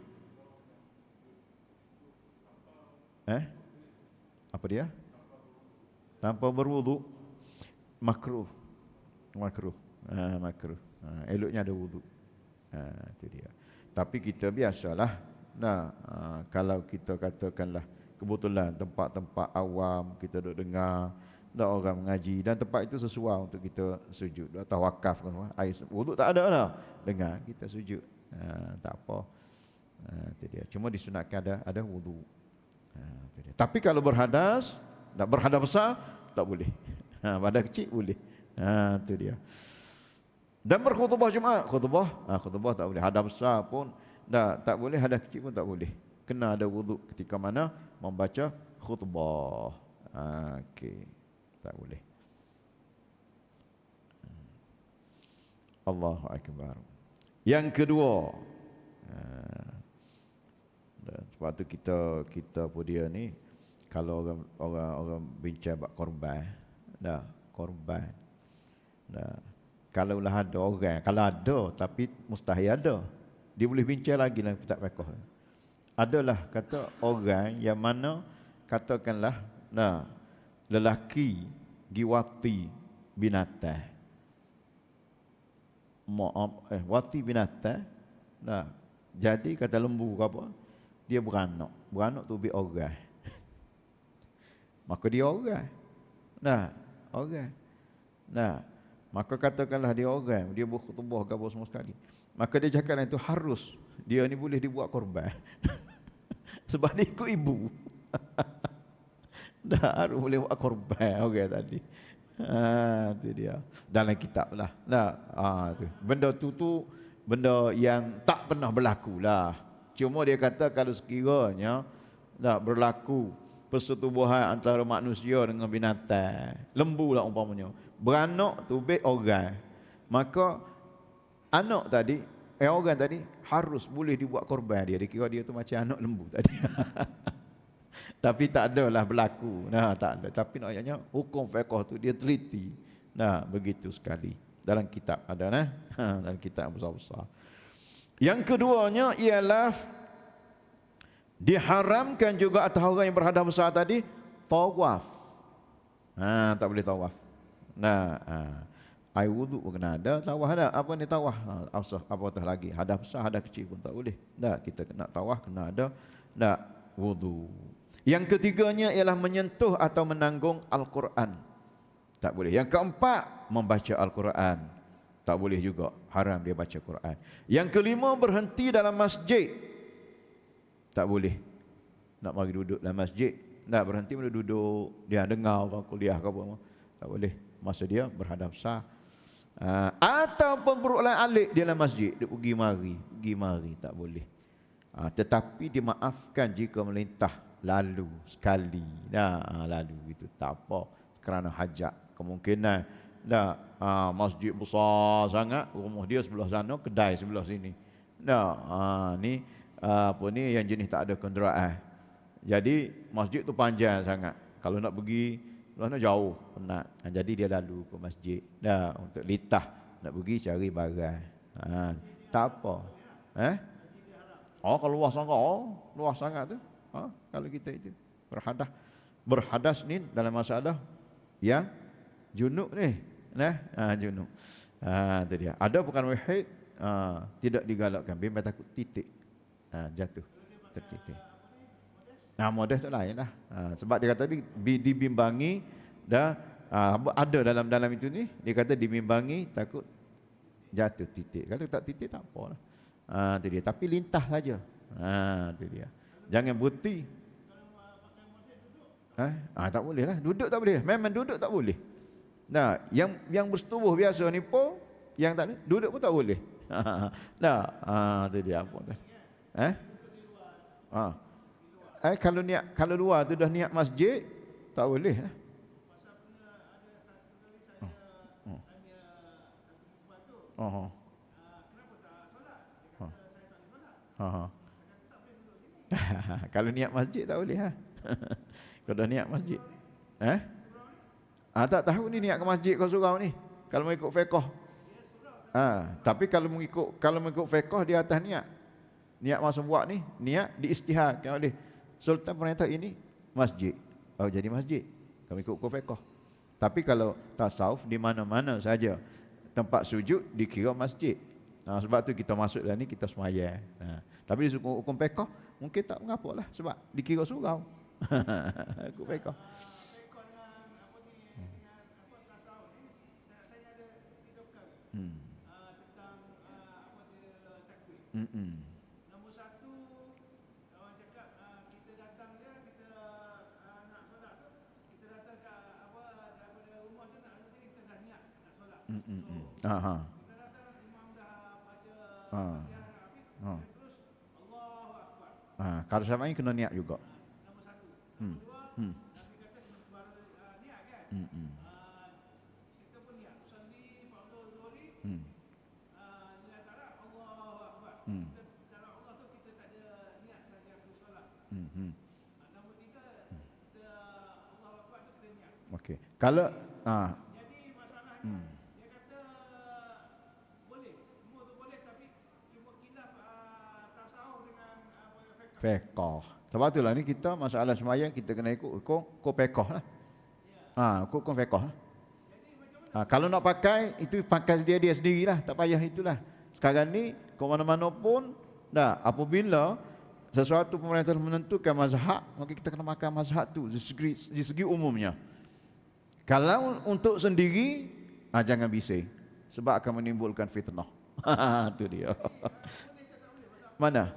Apa dia? Tanpa berwuduk. Makruh. Eloknya ada wuduk. Itu dia. Tapi kita biasalah. Kalau kita katakanlah kebetulan tempat-tempat awam kita duduk dengar, ada orang mengaji dan tempat itu sesuai untuk kita sujud atau wakaf kan, wuduk tak ada dah, dengar kita sujud. Tak apa. Itu dia. Cuma disunatkan ada wuduk. Tapi kalau berhadas, nak berhadas besar tak boleh. Pada kecil boleh. Itu dia. Dan berkhutbah Jumaat, khutbah tak boleh. Hadas besar pun tak boleh, hadas kecil pun tak boleh. Kena ada wuduk ketika mana membaca khutbah. Okey. Tak boleh. Allahu akbar. Yang kedua, sebab tu kita pun dia ni, kalau orang bincang bab korban, korban. Kalau lah ada orang, kalau ada tapi mustahil ada, dia boleh bincang lagi dalam kitab fiqh. Adalah kata orang yang mana katakanlah lelaki giwati binatang. Wati binatang. Jadi kata lembu ke apa? Dia beranak. Beranak tu lebih orang. Maka dia orang. Nah, orang. Nah, maka katakanlah dia orang, dia bertubuh ke apa semua sekali. Maka dia cakap itu harus dia ni boleh dibuat korban. Sebab dia ikut ibu. Dah harus boleh buat korban orang tadi. Tu dia. Dalam kitab lah. Tu. Benda tu benda yang tak pernah berlaku lah. Cuma dia kata kalau sekiranya berlaku persetubuhan antara manusia dengan binatang, lembu lah umpamanya, beranak tu be orang, maka anak tadi orang tadi harus boleh dibuat korban dia. Dikira dia tu macam anak lembu tadi. Tapi tak adalah berlaku. Tak ada. Tapi ayatnya hukum fiqh tu dia teliti. Begitu sekali. Dalam kitab ada dalam kitab besar-besar. Yang keduanya ialah diharamkan juga atas orang yang berhadas besar tadi tawaf. Tak boleh tawaf. Air wudu pun kena ada, tawaf ada. Apa ni tawaf? Apatah lagi. Hadas besar, hadas kecil pun tak boleh. Kita kena tawaf, kena ada wudu. Yang ketiganya ialah menyentuh atau menanggung Al-Quran. Tak boleh. Yang keempat, membaca Al-Quran. Tak boleh juga. Haram dia baca Quran. Yang kelima, berhenti dalam masjid. Tak boleh. Nak mari duduk dalam masjid. Berhenti mana duduk. Dia dengar kuliah ke apa. Tak boleh. Masa dia berhadap sah. Ataupun berulang alik dia dalam masjid. Dia pergi mari. Tak boleh. Tetapi dimaafkan jika melintah lalu sekali. Lalu gitu. Tak apa. Kerana hajat. Kemungkinan masjid besar sangat, rumah dia sebelah sana, kedai sebelah sini. Ni apa ni yang jenis tak ada kenderaan. Jadi masjid tu panjang sangat. Kalau nak pergi sana jauh, penat. Jadi dia lalu ke masjid. Untuk litah nak pergi cari barang. Tak apa. Kalau luas sangat tu. Kalau kita itu berhadas ni dalam masalah yang junub ni. Junub. Itu dia. Ada bukan wahid, tidak digalakkan. Bimbang takut titik. Jatuh. Tertitik. Modest tu lain lah. Sebab dia kata dibimbangi ada dalam itu ni, dia kata dibimbangi takut jatuh titik. Kalau tak titik tak apa lah. Itu dia. Tapi lintah saja. Itu dia. Jangan berhenti. Tak boleh lah. Duduk tak boleh. Memang duduk tak boleh. Yang bersetubuh biasa ni pun, yang tak ni, duduk pun tak boleh. Itu dia apa tu. Kalau luar tu dah niat masjid, tak boleh lah. Kalau niat masjid tak boleh lah. Kalau dah niat masjid. Tak tahu ni niat ke masjid ke surau ni. Kalau mengikut fiqh. Tapi kalau mengikut fiqh di atas niat. Niat masa buat ni, niat diistihadkan oleh sultan perintah ini masjid. Jadi masjid. Kalau ikut fiqh. Tapi kalau tasawuf di mana-mana saja tempat sujud dikira masjid. Sebab tu kita masuk dalam ni kita sembahyang. Tapi di hukum fiqh mungkin tak mengapalah sebab dikira surau. Ikut fiqh. Nombor satu, orang cakap kita datang dia, kita nak solat tu, kita datang ke daripada rumah tu nak sini kita dah niat nak solat. Kita datang imam dah baca Fatihah habis, terus Allahu Akbar. Kalau sama ini kena niat juga. Nombor satu. Kedua, Nabi kata baru niat kan? Kita pun niat usalli fardhu zuhri. Dalam Allah tu kita tak ada niat saja untuk solat. Nombor tiga, kita Allahu Akbar tu kita niat. Okey. Kalau jadi masalahnya dia kata boleh, semua tu boleh tapi cuma khilaf tasawuf dengan fiqh. Sebab itulah ni kita masalah sembahyang kita kena ikut fiqh lah. Ikut fiqh lah. Kalau nak pakai itu pakai dia sendirilah, tak payah itulah. Sekarang ni ke mana-mana pun Nah, apabila sesuatu pemerintah menentukan mazhab, maka kita kena makan mazhab tu di segi umumnya. Kalau untuk sendiri, jangan bising sebab akan menimbulkan fitnah. Itu dia. Mana?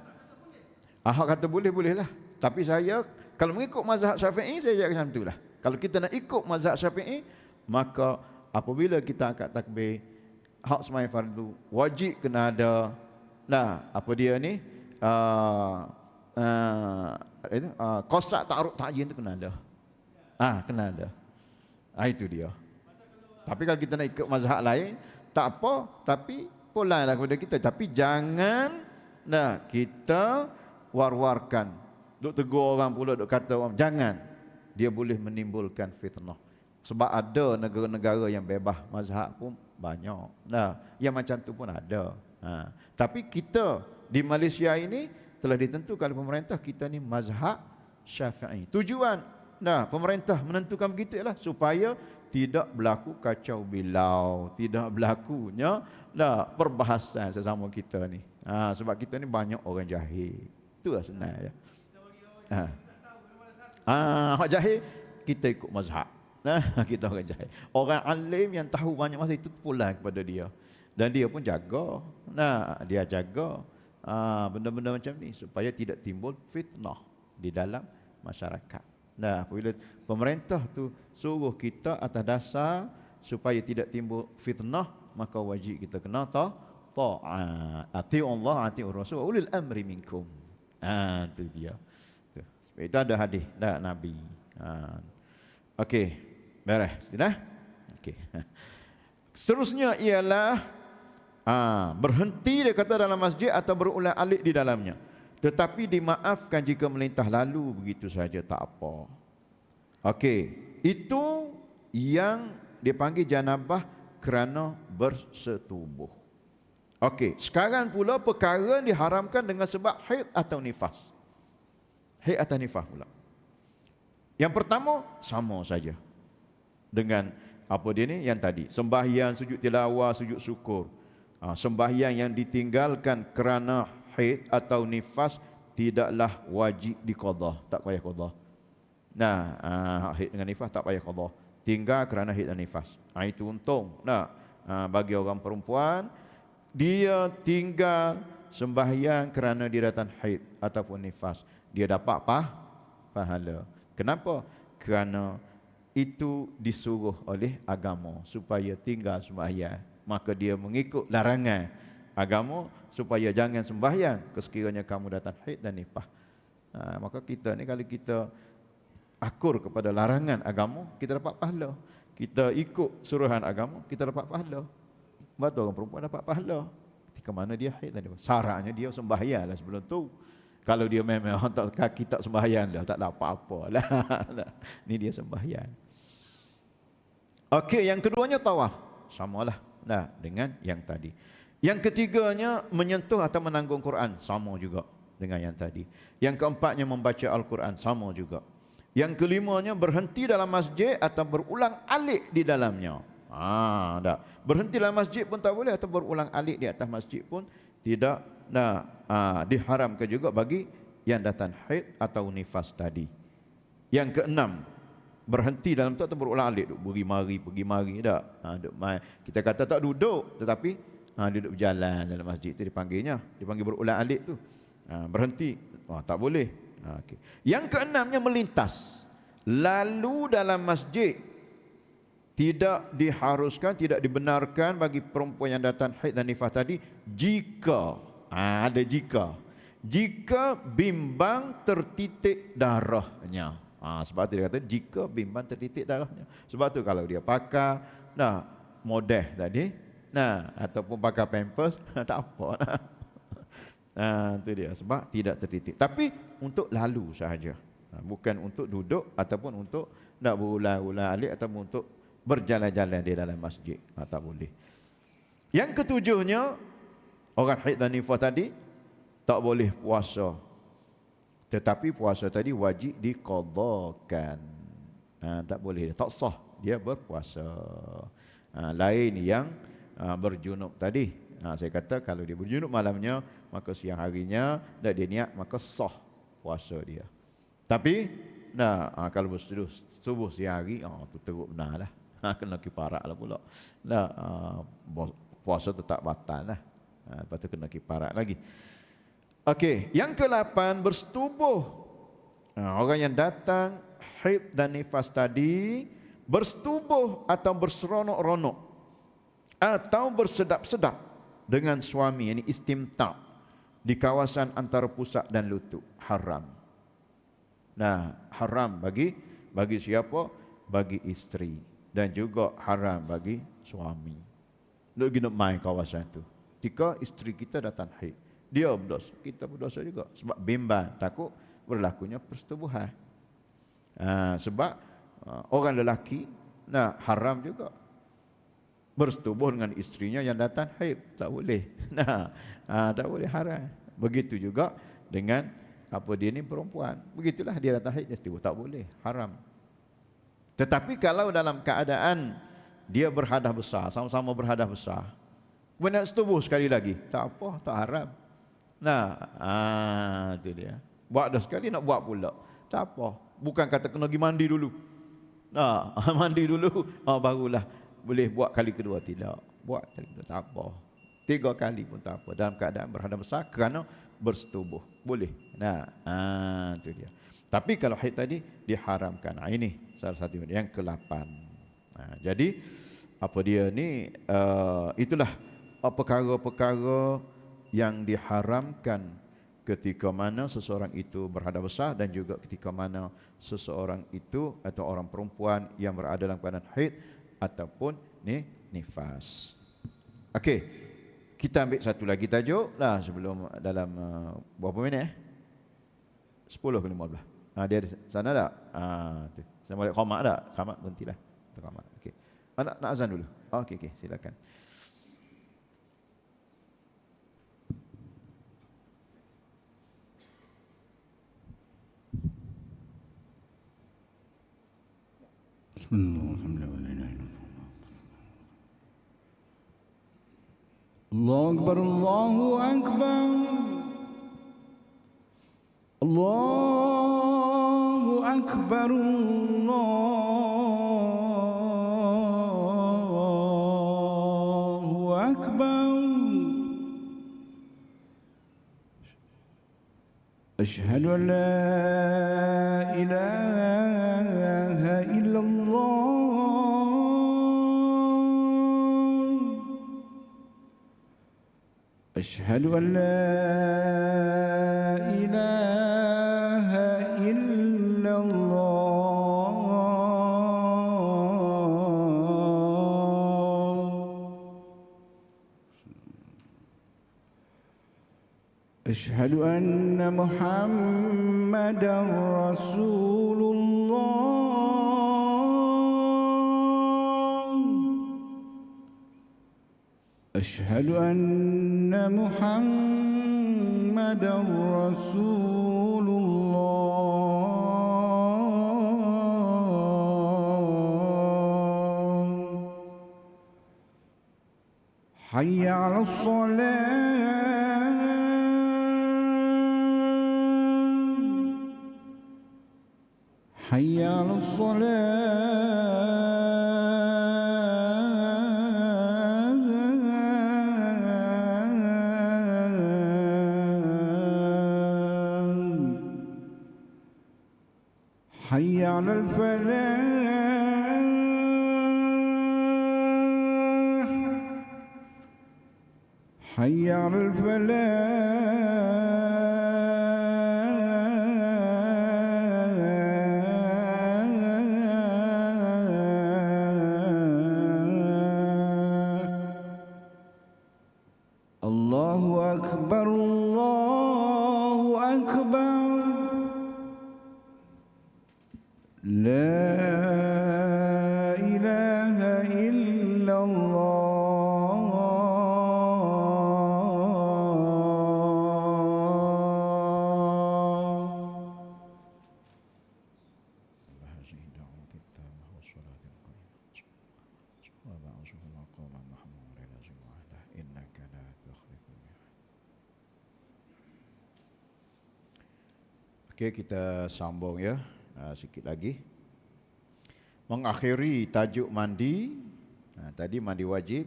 Ahok kata boleh lah. Tapi saya kalau mengikut mazhab Syafi'i, saya cakap macam itulah. Kalau kita nak ikut mazhab Syafi'i, maka apabila kita angkat takbir, hak sembahyang fardu wajib kena ada. Nah, apa dia ni? Qasak ta'aruf ta'yin tu kena ada. Kena ada. Itu dia. Tapi kalau kita nak ikut mazhab lain, tak apa, tapi pulanglah kepada kita. Tapi jangan kita war-warkan. Duk tegur orang pula, duk kata orang. Jangan. Dia boleh menimbulkan fitnah. Sebab ada negara-negara yang bebas mazhab pun banyak. Yang macam tu pun ada. Tapi kita di Malaysia ini telah ditentukan oleh pemerintah kita ni mazhab Syafi'i. Tujuan pemerintah menentukan begitu ialah supaya tidak berlaku kacau bilau, tidak berlakunya perbahasan sesama kita ni. Sebab kita ni banyak orang jahil. Itulah sebenarnya. Hak jahil kita ikut mazhab. Kita orang jahil. Orang alim yang tahu banyak masa itu pulang kepada dia. Dan dia pun jaga. Dia jaga benda-benda macam ni supaya tidak timbul fitnah di dalam masyarakat. Apabila pemerintah tu suruh kita atas dasar supaya tidak timbul fitnah, maka wajib kita kena ta'at. Ati'u Allah, ati'u Rasul, ulil amri minkum. Itu dia. Itu ada hadis Nabi. Okey, beres. Sudah? Okey. Seterusnya ialah berhenti dia kata dalam masjid atau berulang alik di dalamnya. Tetapi dimaafkan jika melintah lalu begitu saja, tak apa. Okey, itu yang dipanggil janabah kerana bersetubuh. Okey, sekarang pula perkara diharamkan dengan sebab haid atau nifas. Haid atau nifas pula. Yang pertama sama saja dengan apa dia ni yang tadi, sembahyang, sujud tilawah, sujud syukur. Sembahyang yang ditinggalkan kerana haid atau nifas tidaklah wajib diqadha, tak payah qadha. Haid dengan nifas tak payah qadha, tinggal kerana haid dan nifas. Itu untung. Bagi orang perempuan, dia tinggal sembahyang kerana dia datang haid ataupun nifas, dia dapat pahala. Kenapa? Kerana itu disuruh oleh agama supaya tinggal sembahyang. Maka dia mengikut larangan agama supaya jangan sembahyang sekiranya kamu datang haid dan nifas. Maka kita ni kalau kita akur kepada larangan agama, kita dapat pahala. Kita ikut suruhan agama, kita dapat pahala. Betul, orang perempuan dapat pahala ketika mana dia haid dan nifas. Syaratnya dia sembahyang lah sebelum tu. Kalau dia memang tak kaki tak sembahyang dah, tak ada apa-apa lah. Ni dia sembahyang. Okey, yang keduanya tawaf. Samalah dengan yang tadi. Yang ketiganya menyentuh atau menanggung Quran, sama juga dengan yang tadi. Yang keempatnya membaca Al-Quran, sama juga. Yang kelimanya berhenti dalam masjid atau berulang alik di dalamnya. Berhenti dalam masjid pun tak boleh, atau berulang alik di atas masjid pun tidak. Diharamkan juga bagi yang datang haid atau nifas tadi. Yang keenam, berhenti dalam tu atau berulang alik, duduk pergi mari tak. Kita kata tak duduk, tetapi duduk berjalan dalam masjid tu dipanggil berulang alik tu. Berhenti, tak boleh. Okay. Yang keenamnya melintas lalu dalam masjid. Tidak diharuskan, tidak dibenarkan bagi perempuan yang datang haid dan nifas tadi jika ada jika bimbang tertitik darahnya. Sebab tu dia kata jika bimbang tertitik darahnya. Sebab tu kalau dia pakai modeh tadi, ataupun pakai pampers, tak apa. Itu dia, sebab tidak tertitik. Tapi untuk lalu sahaja, bukan untuk duduk ataupun untuk nak berulang-ulang alik ataupun untuk berjalan-jalan di dalam masjid. Tak boleh. Yang ketujuhnya, orang haid dan nifas tadi tak boleh puasa. Tetapi puasa tadi wajib diqadhakan. Tak boleh, tak sah dia berpuasa. Lain yang berjunub tadi. Saya kata kalau dia berjunub malamnya, maka siang harinya dan dia niat, maka sah puasa dia. Tapi kalau subuh siang hari, tu teruk benar lah. Kena kiparat lah pula. Puasa tetap batal lah. Lepas tu kena kiparat lagi. Okey, yang ke-8 bersetubuh. Orang yang datang haid dan nifas tadi bersetubuh atau berseronok-ronok atau bersedap-sedap dengan suami, ini istimta' di kawasan antara pusat dan lutut, haram. Haram bagi siapa? Bagi isteri, dan juga haram bagi suami. Nak pergi nak main kawasan tu. Ketika isteri kita datang haid, dia berdosa, kita berdosa juga, sebab bimbang takut berlakunya persetubuhan. Sebab orang lelaki haram juga bersetubuh dengan istrinya yang datang haid, tak boleh. Tak boleh, haram. Begitu juga dengan dia ni perempuan. Begitulah dia datang haid, dia setubuh, tak boleh, haram. Tetapi kalau dalam keadaan dia berhadas besar, sama-sama berhadas besar, kemudian setubuh sekali lagi, tak apa, tak haram. Itu dia. Buat dah sekali, nak buat pula, tak apa. Bukan kata kena pergi mandi dulu. Mandi dulu, barulah boleh buat kali kedua. Tidak, buat kali kedua tak apa. 3 kali pun tak apa. Dalam keadaan berhadas besar kerana bersetubuh, boleh. Itu dia. Tapi kalau haid tadi diharamkan. Ini salah satu yang ke-8. Jadi apa dia ni, itulah perkara-perkara yang diharamkan ketika mana seseorang itu berhadas besar, dan juga ketika mana seseorang itu atau orang perempuan yang berada dalam keadaan haid ataupun nifas. Okey, kita ambil satu lagi tajuk lah sebelum dalam berapa minit 10 ke 15. Dia di sana tak? Tu. Saya boleh qamat tak? Qamat berhentilah. Qamat. Okey. Nak azan dulu. Okey, silakan. Bismillahirrahmanirrahim. Allahu Akbar, Allahu Akbar. Allahu Akbar, Allahu Akbar. Asyhadu an la ilaha illallah. أشهد أن لا إله إلا الله. أشهد أن محمدا رسول الله. أشهد أن محمدا رسول الله. حي على الصلاة. حي على حي على الفلاح. حي على الفلاح. الله أكبر، الله أكبر. لا إله إلا الله. إنك لا Okey, kita sambung ya. Sikit lagi. Mengakhiri tajuk mandi. Tadi mandi wajib.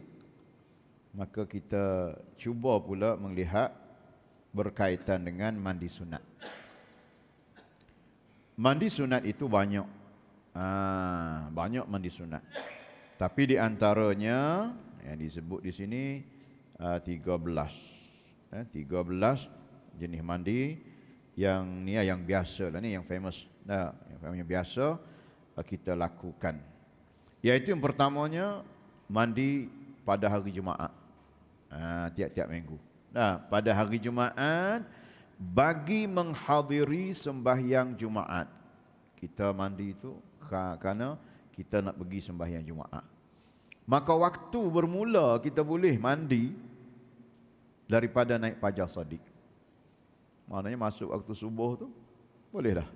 Maka kita cuba pula melihat berkaitan dengan mandi sunat. Mandi sunat itu banyak. Banyak mandi sunat. Tapi di antaranya yang disebut di sini 13. 13 jenis mandi yang ni yang biasa lah ni, yang famous. Yang biasa kita lakukan. Iaitu yang pertamanya mandi pada hari Jumaat. Tiap-tiap minggu. Pada hari Jumaat bagi menghadiri sembahyang Jumaat. Kita mandi itu kerana kita nak pergi sembahyang Jumaat. Maka waktu bermula kita boleh mandi daripada naik fajar shadiq. Maknanya masuk waktu subuh tu boleh dah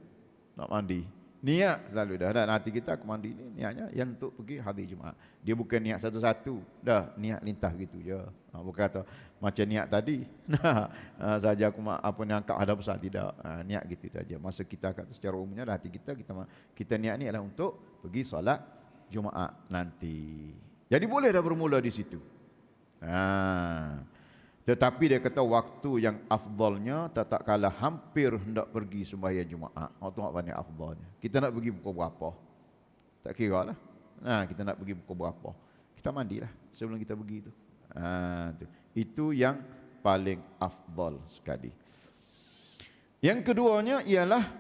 nak mandi. Niat selalu dah. Nanti kita aku mandi ni niatnya yang untuk pergi hari Jumaat. Dia bukan niat satu-satu. Dah niat lintas gitu je. Bukan kata macam niat tadi. Saja aku apa ni angkat hadap besar, tidak. Niat gitu saja. Masa kita kata secara umumnya hati kita niat ni adalah untuk pergi solat Jumaat nanti. Jadi boleh dah bermula di situ. Tetapi dia kata waktu yang afdalnya tak kalah hampir hendak pergi sembahyang Jumaat. Tengok mana afdalnya. Kita nak pergi pukul berapa? Tak kira lah. Kita nak pergi pukul berapa? Kita mandilah sebelum kita pergi tu. Itu yang paling afdal sekali. Yang keduanya ialah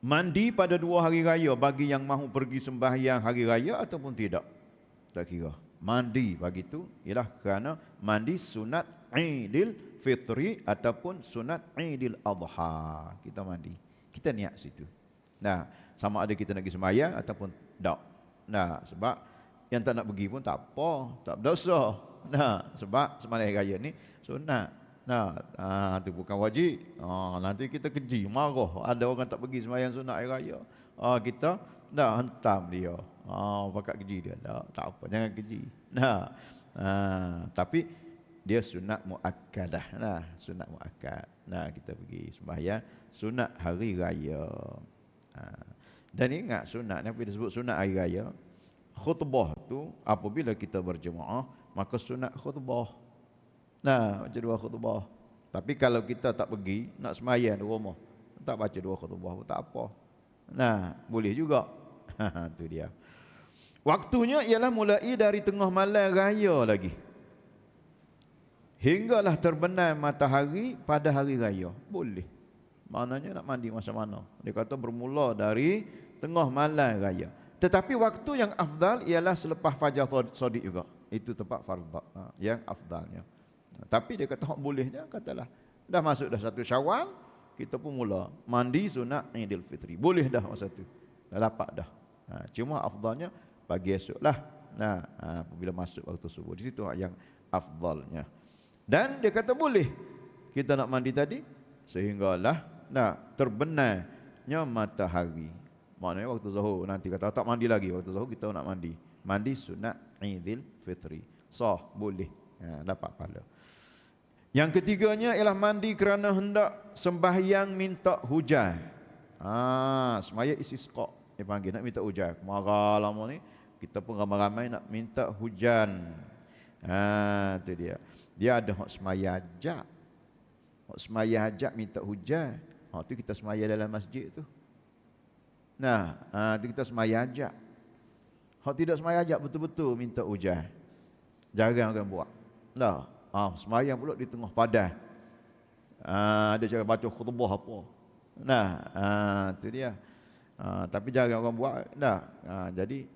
mandi pada 2 hari raya bagi yang mahu pergi sembahyang hari raya ataupun tidak. Tak kira. Mandi bagi itu ialah kerana mandi sunat Aidil Fitri ataupun sunat Aidil Adha. Kita mandi. Kita niat situ. Sama ada kita nak pergi sembahyang ataupun tak. Sebab yang tak nak pergi pun tak apa, tak berdosa. Sebab sembahyang raya ni sunat. Itu bukan wajib. Nanti kita keji, marah. Ada orang tak pergi sembahyang sunat hari raya. Kita dah hentam dia. Pakat keji dia. Tak apa, jangan keji. Tapi dia sunat muakkadah. Sunat muakkad. Kita pergi sembahyang sunat hari raya. Dan ingat sunat ni, apa disebut sunat hari raya? Khutbah tu apabila kita berjemaah, maka sunat khutbah. Baca 2 khutbah. Tapi kalau kita tak pergi, nak sembahyang di rumah, tak baca 2 khutbah pun tak apa. Boleh juga. Itu dia. Waktunya ialah mulai dari tengah malam raya lagi, hinggalah terbenam matahari pada hari raya. Boleh. Maknanya nak mandi masa mana? Dia kata bermula dari tengah malam raya. Tetapi waktu yang afdal ialah selepas fajar shadiq juga. Itu tempat fardu yang afdalnya. Tapi dia kata bolehnya, katalah dah masuk dah 1 Syawal, kita pun mula mandi sunat Aidil Fitri. Boleh dah masa tu. Dah dapat dah. Cuma afdalnya pagi esoklah. Apabila masuk waktu subuh. Di situ yang afdalnya. Dan dia kata boleh kita nak mandi tadi sehinggalah terbenamnya matahari. Maknanya waktu zuhur nanti kata tak mandi lagi, waktu zuhur kita nak mandi. Mandi sunat Aidil Fitri. Boleh. Dapat pahala. Yang ketiganya ialah mandi kerana hendak sembahyang minta hujan. Sembahyang istisqa. Dia panggil nak minta hujan. Marah lama ni kita pun ramai-ramai nak minta hujan. Itu dia. Dia ada hak sembahyang hajat. Hak sembahyang hajat minta hujan. Tu kita sembahyang dalam masjid tu. Itu kita sembahyang hajat. Hak tidak sembahyang hajat betul-betul minta hujan. Jarang orang buat. Sembahyang pula di tengah padang. Ada cara baca khutbah apa. Itu dia. Tapi jarang orang buat. Jadi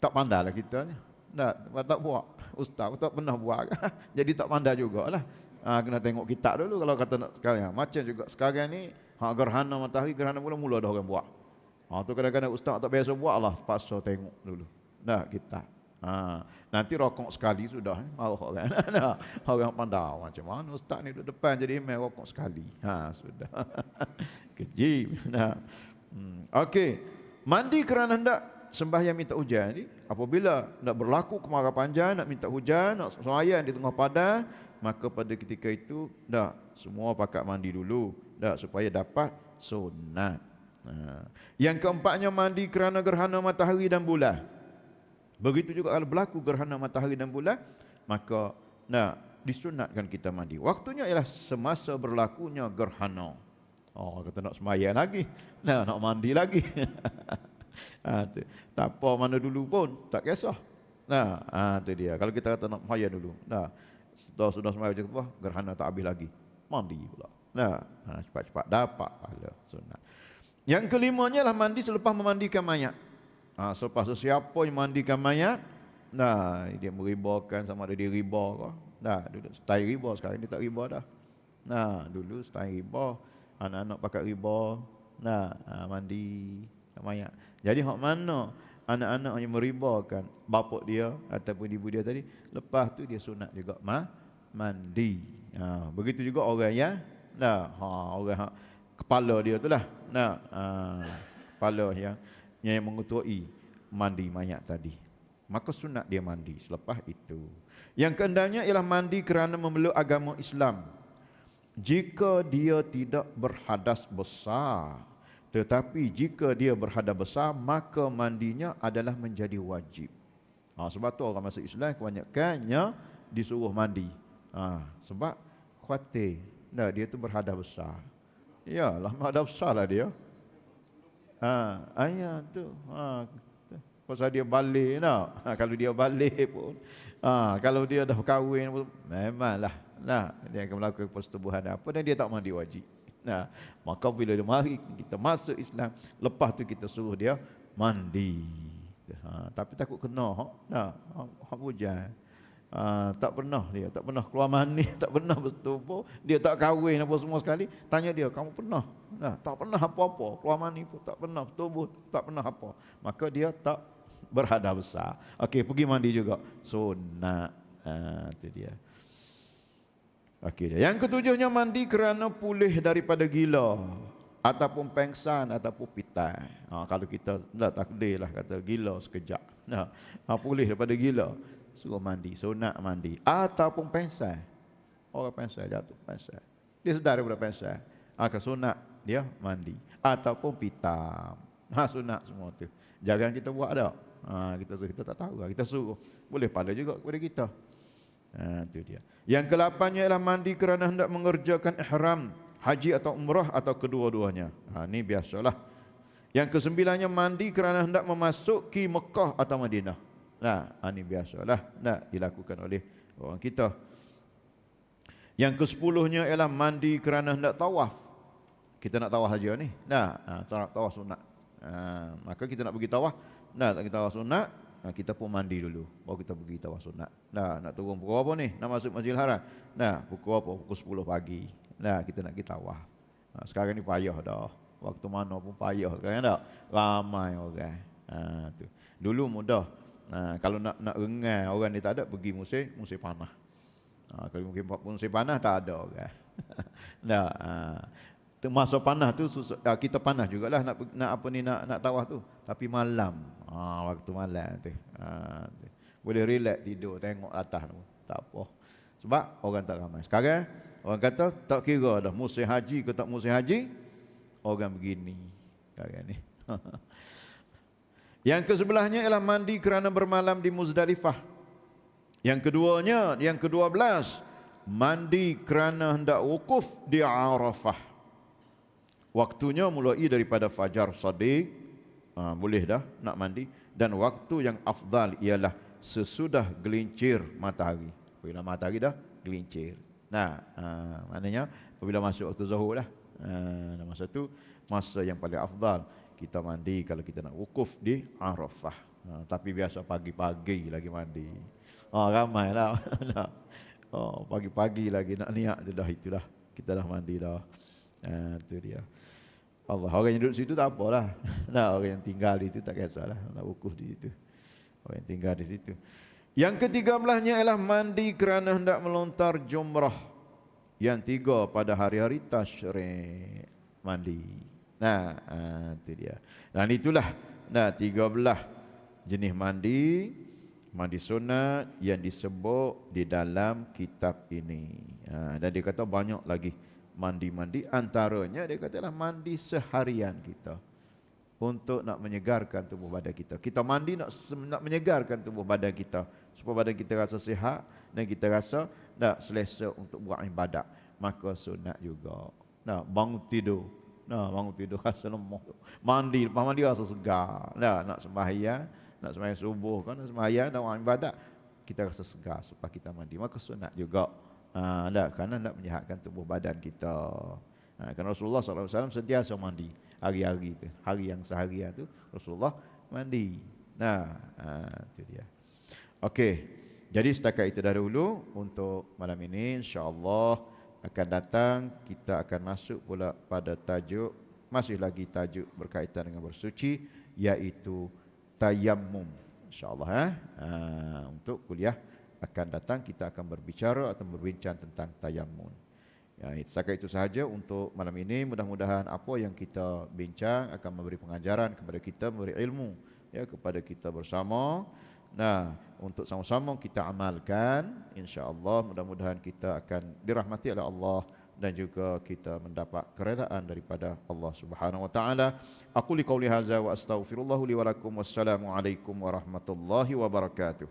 tak pandai lah kita ni. Tak buat. Ustaz tak pernah buat. Jadi tak pandai jugalah. Kena tengok kitab dulu kalau kata nak sekarang. Macam juga sekarang ni gerhana matahari, gerhana mula-mula dah orang buat. Tu kadang-kadang ustaz tak biasa buat lah, paksa tengok dulu. Kitab. Nanti rokok sekali sudah. Marah orang. Orang pandai macam mana ustaz ni duduk depan jadi imam rokok sekali. Sudah. Keji. Okey. Mandi kerana hendak sembahyang minta hujan ni, apabila nak berlaku kemarau panjang, nak minta hujan, nak sembahyang di tengah padang, maka pada ketika itu dah semua pakat mandi dulu. supaya dapat sunat. Yang keempatnya mandi kerana gerhana matahari dan bulan. Begitu juga kalau berlaku gerhana matahari dan bulan, maka disunatkan kita mandi. Waktunya ialah semasa berlakunya gerhana. Kata nak sembahyang lagi, nak mandi lagi. Tak apa mana dulu pun tak kisah. Itu dia. Kalau kita kata nak sembahyang dulu, sudah sembahyang macam tu, gerhana tak habis lagi, mandi pula. Cepat-cepat dapat pahala sunat. Yang kelimanya lah mandi selepas memandikan mayat. Selepas sesiapa yang mandikan mayat, dia meribakan sama ada dia riba ke. Dulu style riba, sekarang dia tak riba dah. Dulu style riba, anak-anak pakai riba, mandi mayat. Jadi hak mana anak-anak yang meribakan bapak dia ataupun ibu dia tadi, lepas tu dia sunat juga mandi. Begitu juga orang yang orang kepala dia tu lah. Kepala yang mengetuai mandi mayat tadi, maka sunat dia mandi selepas itu. Yang keendanya ialah mandi kerana memeluk agama Islam jika dia tidak berhadas besar. Tetapi jika dia berhadas besar, maka mandinya adalah menjadi wajib. Sebab tu orang masuk Islam kebanyakannya disuruh mandi. Sebab khawatir dia tu berhadas besar. Yalah, hadas besar lah dia. Ayat tu. Pasal dia balik kalau dia balik pun, kalau dia dah kahwin pun, memanglah dia akan melakukan persetubuhan apa, dan dia tak mandi wajib. Maka bila dia mari kita masuk Islam, lepas tu kita suruh dia mandi. Tapi takut kena hak hujan. Tak pernah keluar mani, tak pernah bertubuh, dia tak kahwin apa semua sekali. Tanya dia, kamu pernah? Tak pernah apa-apa, keluar mani pun tak pernah, bertubuh tak pernah apa. Maka dia tak berhadas besar. Okey, pergi mandi juga, sunat. Itu dia. Okey, yang ketujuhnya mandi kerana pulih daripada gila ataupun pengsan ataupun pitai. Kalau kita takdir lah kata gila sekejap, pulih daripada gila, suruh mandi, sunat mandi. Ataupun pengsan, orang pengsan jatuh pengsan, dia sedar daripada pengsan, akan sunat dia mandi. Ataupun pitam, sunat semua tu. Jangan kita buat dah. Kita tak tahu, kita suruh, boleh pahala juga kepada kita. Itu dia. Yang ke-8-nya ialah mandi kerana hendak mengerjakan ihram haji atau umrah atau kedua-duanya. Ini biasalah. Yang ke-9-nya mandi kerana hendak memasuki Mekah atau Madinah. Ini biasalah, dilakukan oleh orang kita. Yang ke-10-nya ialah mandi kerana hendak tawaf. Kita nak tawaf saja ni. Tawaf sunat. Maka kita nak pergi tawaf, tak kita tawaf sunat, kita pun mandi dulu, baru kita pergi tawaf sunat. Nak turun pukul apa ni? Nak masuk Masjidil Haram. Pukul apa? Pukul 10 pagi. Kita nak pergi tawaf. Sekarang ni payah dah. Waktu mana pun payah sekarang dah. Ramai orang. Tu. Dulu mudah. Kalau nak rengai orang ni tak ada, pergi musim panas. Kalau mungkin musim panas tak ada orang. Masa panas tu kita panas jugalah nak tawaf tu, tapi malam. Waktu malam tu. Boleh relax tidur tengok atas tu. Tak apa. Sebab orang tak ramai. Sekarang orang kata tak kira dah musim haji ke tak musim haji, orang begini sekarang ni. Yang ke-11-nya ialah mandi kerana bermalam di Muzdalifah. Yang keduanya, yang ke-12, mandi kerana hendak wukuf di Arafah. Waktunya mulai daripada fajar shadiq, boleh dah nak mandi, dan waktu yang afdal ialah sesudah gelincir matahari. Apabila matahari dah gelincir. Maknanya apabila masuk waktu zuhur lah. Masa tu masa yang paling afdal kita mandi kalau kita nak wukuf di Arafah. Tapi biasa pagi-pagi lagi mandi. Ramai lah. Pagi-pagi lagi nak niat tu dah, itulah kita dah mandi dah. Itu dia. Allah, orang yang duduk situ tak apalah. Orang yang tinggal di situ tak kisahlah, nak wukuf di situ. Orang yang tinggal di situ. Yang ke-13-nya ialah mandi kerana hendak melontar jumrah. Yang 3 pada hari-hari tasyrik, mandi. Itu dia. Dan itulah 13 jenis mandi sunat yang disebut di dalam kitab ini. Dan dia kata banyak lagi mandi-mandi, antaranya dia katalah mandi seharian kita untuk nak menyegarkan tubuh badan kita. Kita mandi nak menyegarkan tubuh badan kita supaya badan kita rasa sihat dan kita rasa nak selesa untuk buat ibadat. Maka sunat juga. Nah, bangun tidur rasa lemah. Mandi, lepas mandi rasa segar. Nah, nak sembahyang subuh kan, nak sembahyang nak buat ibadat, kita rasa segar supaya kita mandi. Maka sunat juga. Kerana nak menyihatkan tubuh badan kita. Kerana Rasulullah SAW sentiasa mandi hari-hari tu, hari yang seharian tu Rasulullah mandi. Itu dia. Okey, jadi setakat itu dahulu untuk malam ini. InsyaAllah akan datang kita akan masuk pula pada tajuk, masih lagi tajuk berkaitan dengan bersuci, iaitu tayammum. InsyaAllah untuk kuliah akan datang kita akan berbicara atau berbincang tentang tayammum. Setakat itu sahaja untuk malam ini. Mudah-mudahan apa yang kita bincang akan memberi pengajaran kepada kita, memberi ilmu kepada kita bersama. Untuk sama-sama kita amalkan, insya-Allah mudah-mudahan kita akan dirahmati oleh Allah dan juga kita mendapat keredaan daripada Allah Subhanahu wa taala. Aku li qauli hadza wa astaghfirullah li wa lakum. Wassalamu alaikum warahmatullahi wabarakatuh.